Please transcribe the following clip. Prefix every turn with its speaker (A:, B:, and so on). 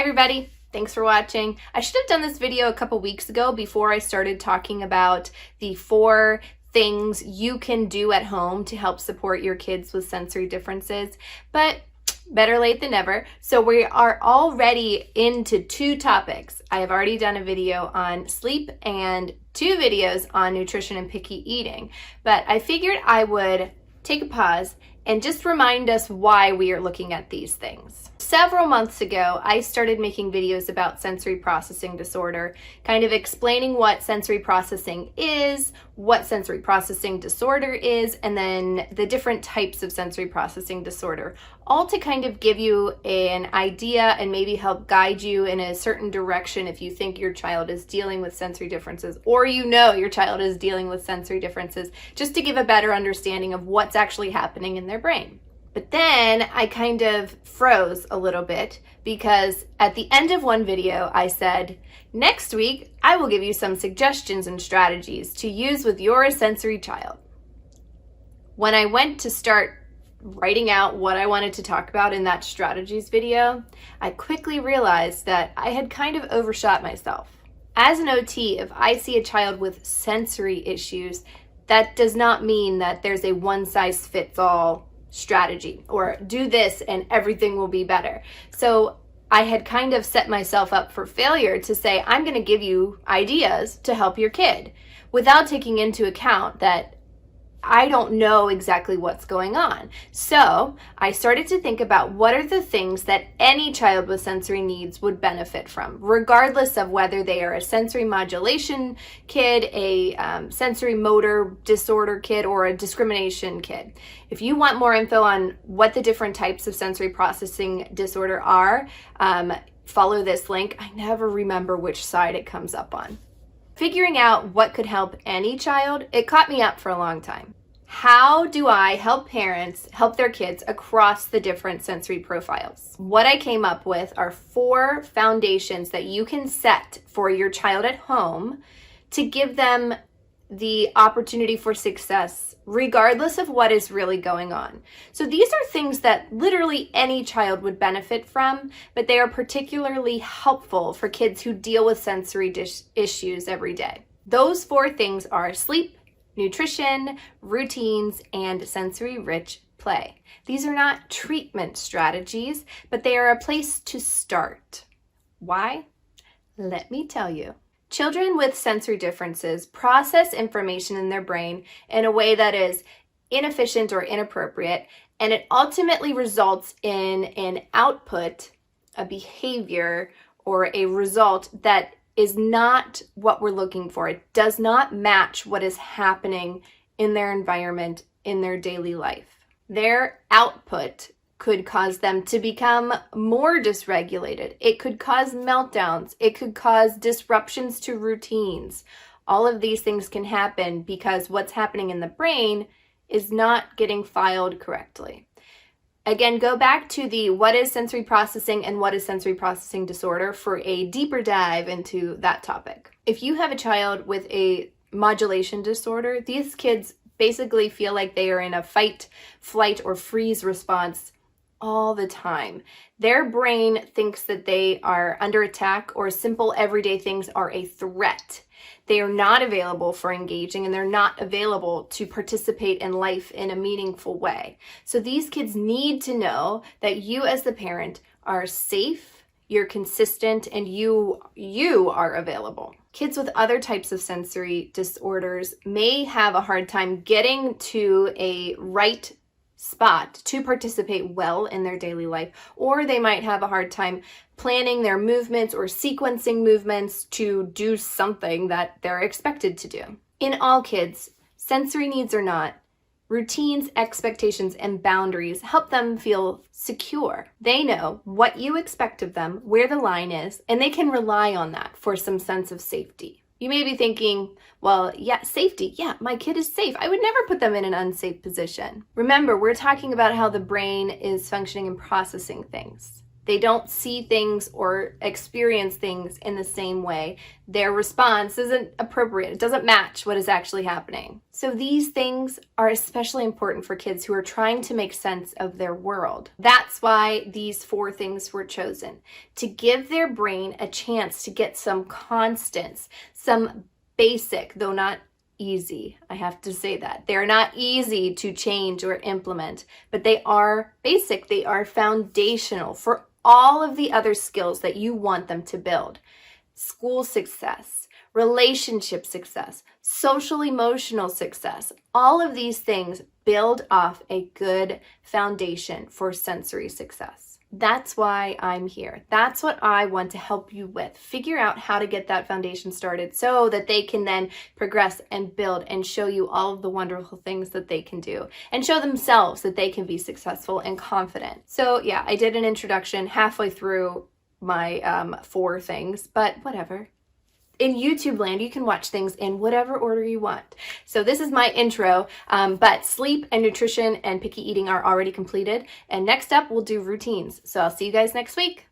A: Hi everybody, thanks for watching. I should have done this video a couple weeks ago before I started talking about the 4 things you can do at home to help support your kids with sensory differences, but better late than never. So we are already into 2 topics. I have already done a video on sleep and 2 videos on nutrition and picky eating, but I figured I would take a pause and just remind us why we are looking at these things. Several months ago, I started making videos about sensory processing disorder, kind of explaining what sensory processing is, what sensory processing disorder is, and then the different types of sensory processing disorder, all to kind of give you an idea and maybe help guide you in a certain direction if you think your child is dealing with sensory differences, or you know your child is dealing with sensory differences, just to give a better understanding of what's actually happening in their brain. But then I kind of froze a little bit because at the end of one video I said, next week I will give you some suggestions and strategies to use with your sensory child. When I went to start writing out what I wanted to talk about in that strategies video, I quickly realized that I had kind of overshot myself. As an OT, if I see a child with sensory issues, that does not mean that there's a one-size-fits-all strategy or do this and everything will be better. So I had kind of set myself up for failure to say, I'm going to give you ideas to help your kid without taking into account that I don't know exactly what's going on. So I started to think about what are the things that any child with sensory needs would benefit from, regardless of whether they are a sensory modulation kid, a sensory motor disorder kid, or a discrimination kid. If you want more info on what the different types of sensory processing disorder are, follow this link. I never remember which side it comes up on. Figuring out what could help any child, it caught me up for a long time. How do I help parents help their kids across the different sensory profiles? What I came up with are 4 foundations that you can set for your child at home to give them the opportunity for success, regardless of what is really going on. So these are things that literally any child would benefit from, but they are particularly helpful for kids who deal with sensory issues every day. Those 4 things are sleep, nutrition, routines, and sensory-rich play. These are not treatment strategies, but they are a place to start. Why? Let me tell you. Children with sensory differences process information in their brain in a way that is inefficient or inappropriate, and it ultimately results in an output, a behavior, or a result that is not what we're looking for. It does not match what is happening in their environment, in their daily life. Their output could cause them to become more dysregulated. It could cause meltdowns. It could cause disruptions to routines. All of these things can happen because what's happening in the brain is not getting filed correctly. Again, go back to the what is sensory processing and what is sensory processing disorder for a deeper dive into that topic. If you have a child with a modulation disorder, these kids basically feel like they are in a fight, flight, or freeze response all the time. Their brain thinks that they are under attack or simple everyday things are a threat. They are not available for engaging and they're not available to participate in life in a meaningful way. So these kids need to know that you as the parent are safe, you're consistent, and you are available. Kids with other types of sensory disorders may have a hard time getting to a right spot to participate well in their daily life, or they might have a hard time planning their movements or sequencing movements to do something that they're expected to do. In all kids, sensory needs or not, routines, expectations, and boundaries help them feel secure. They know what you expect of them, where the line is, and they can rely on that for some sense of safety. You may be thinking, well, yeah, safety. Yeah, my kid is safe. I would never put them in an unsafe position. Remember, we're talking about how the brain is functioning and processing things. They don't see things or experience things in the same way. Their response isn't appropriate. It doesn't match what is actually happening. So these things are especially important for kids who are trying to make sense of their world. That's why these 4 things were chosen, to give their brain a chance to get some constants, some basic, though not easy. I have to say that. They're not easy to change or implement, but they are basic. They are foundational for all of the other skills that you want them to build. School success, relationship success, social emotional success. All of these things build off a good foundation for sensory success. That's why I'm here. That's what I want to help you with. Figure out how to get that foundation started so that they can then progress and build and show you all of the wonderful things that they can do and show themselves that they can be successful and confident. So yeah, I did an introduction halfway through my 4 things, but whatever. In YouTube land, you can watch things in whatever order you want. So this is my intro, but sleep and nutrition and picky eating are already completed. And next up, we'll do routines. So I'll see you guys next week.